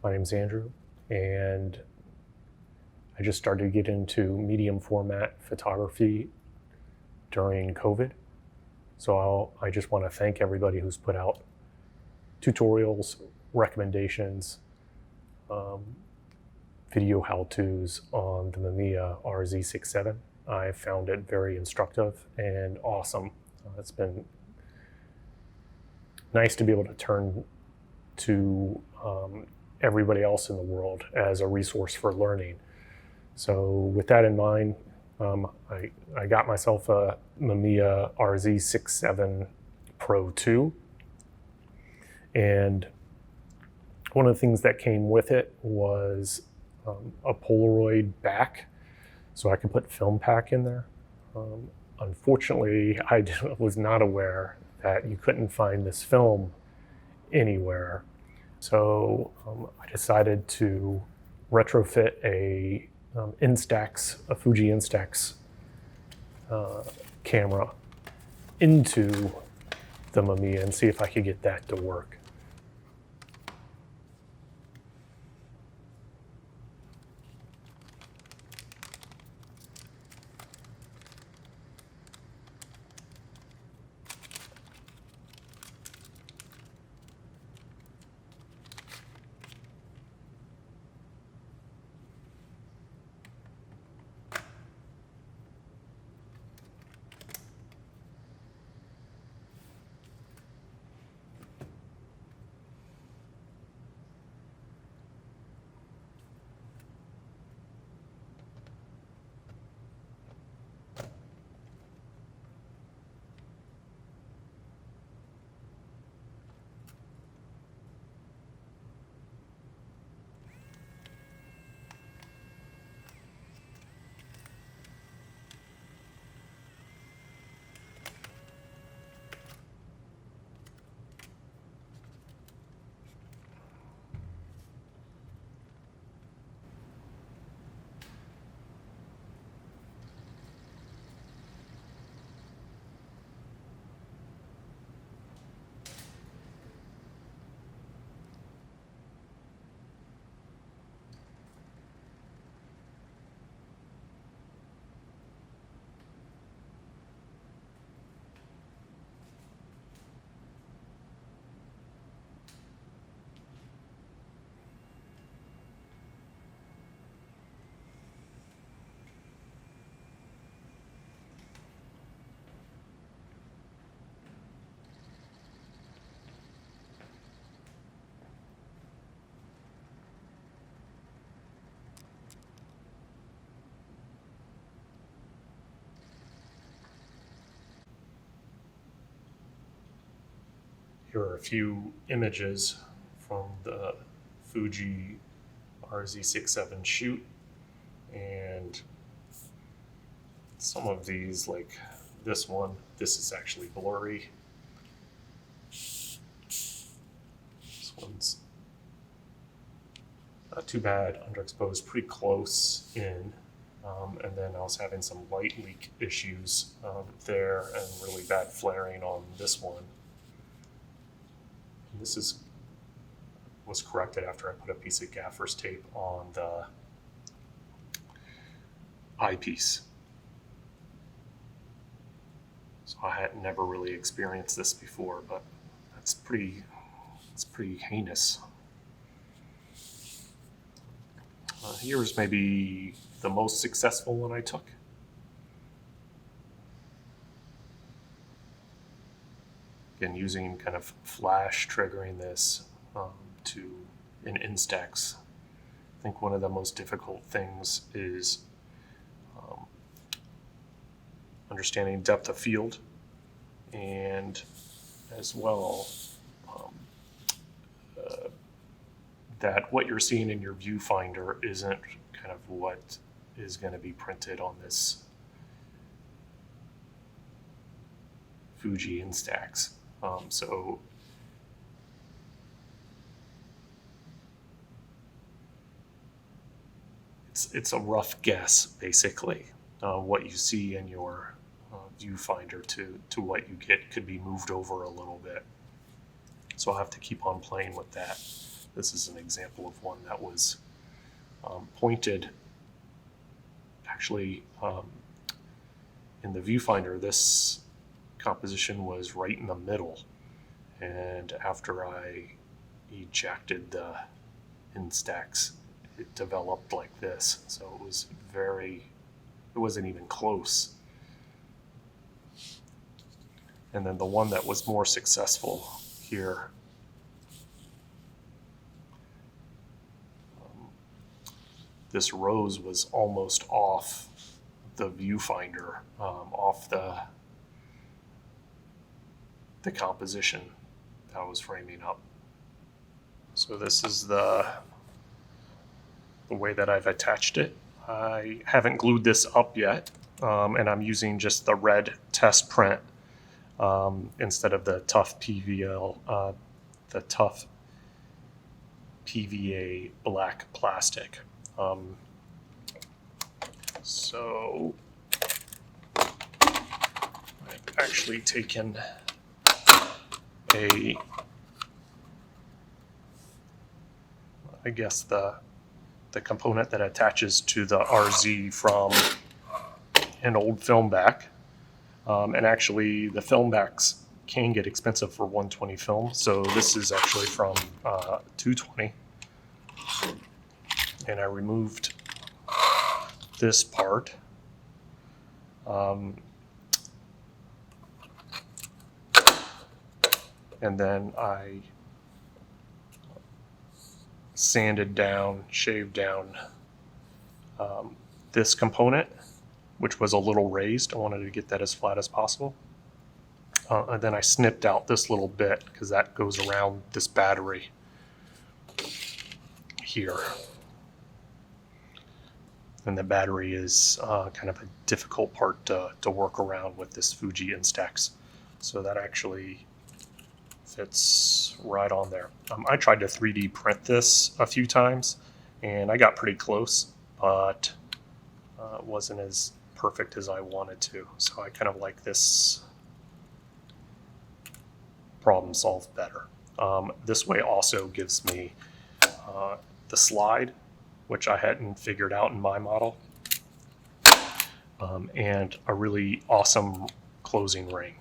My name's Andrew, and I just started to get into medium format photography during COVID. So I just want to thank everybody who's put out tutorials, recommendations, video how-tos on the Mamiya RZ67. I found it very instructive and awesome. It's been nice to be able to turn to everybody else in the world as a resource for learning. So with that in mind, I got myself a Mamiya RZ67 Pro 2. And one of the things that came with it was a Polaroid back, so I could put film pack in there. Unfortunately, I was not aware that you couldn't find this film anywhere. So I decided to retrofit a Fuji Instax camera into the Mamiya and see if I could get that to work. Here are a few images from the Fuji RZ67 shoot, and some of these, like this one, this is actually blurry. This one's not too bad, underexposed, pretty close in. And then I was having some light leak issues there and really bad flaring on this one. This was corrected after I put a piece of gaffer's tape on the eyepiece. So I had never really experienced this before, but it's pretty heinous. Here's maybe the most successful one I took. Again, using kind of flash triggering this to an Instax. I think one of the most difficult things is understanding depth of field, and as well that what you're seeing in your viewfinder isn't kind of what is going to be printed on this Fuji Instax. So it's a rough guess, basically, what you see in your viewfinder to what you get could be moved over a little bit. So I'll have to keep on playing with that. This is an example of one that was pointed. Actually, in the viewfinder, this composition was right in the middle. And after I ejected the Instax, it developed like this. So it wasn't even close. And then the one that was more successful here, this rose was almost off the viewfinder, off the composition that I was framing up. So this is the way that I've attached it. I haven't glued this up yet, and I'm using just the red test print instead of the tough PVL, the tough PVA black plastic. So I've actually taken I guess the component that attaches to the RZ from an old film back. And actually the film backs can get expensive for 120 film. So this is actually from 220. And I removed this part. And then I sanded down, shaved down this component, which was a little raised. I wanted to get that as flat as possible. And then I snipped out this little bit because that goes around this battery here. And the battery is kind of a difficult part to work around with this Fuji Instax. So that actually fits right on there. I tried to 3D print this a few times and I got pretty close, but it wasn't as perfect as I wanted to. So I kind of like this problem solved better. This way also gives me the slide, which I hadn't figured out in my model, and a really awesome closing ring.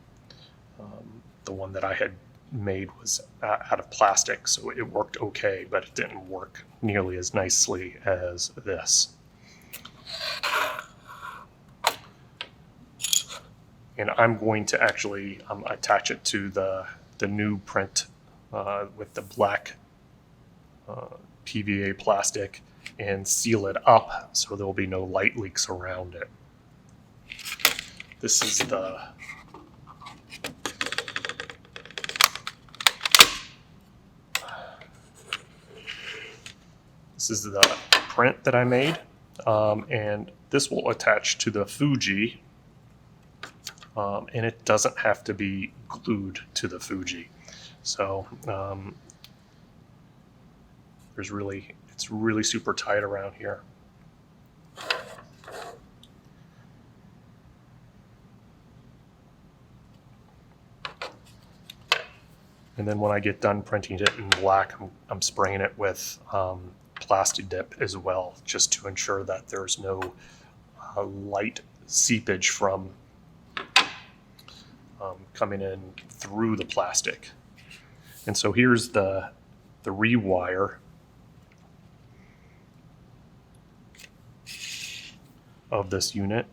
The one that I had made was out of plastic, so it worked okay, but it didn't work nearly as nicely as this. And I'm going to actually attach it to the new print with the black PVA plastic and seal it up so there will be no light leaks around it. This is the print that I made, and this will attach to the Fuji, and it doesn't have to be glued to the Fuji. So it's really super tight around here. And then when I get done printing it in black, I'm spraying it with plastic dip as well, just to ensure that there's no light seepage from coming in through the plastic. And so here's the rewire of this unit.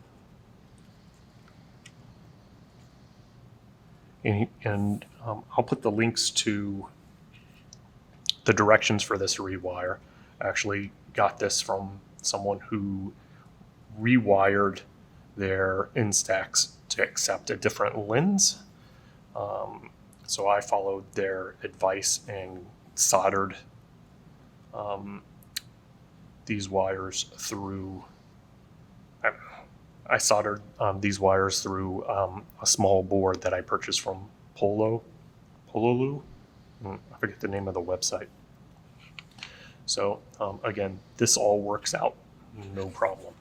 And I'll put the links to the directions for this rewire. I actually got this from someone who rewired their Instax to accept a different lens. So I followed their advice and soldered these wires through. I soldered these wires through a small board that I purchased from Pololu. I forget the name of the website. So again, this all works out no problem.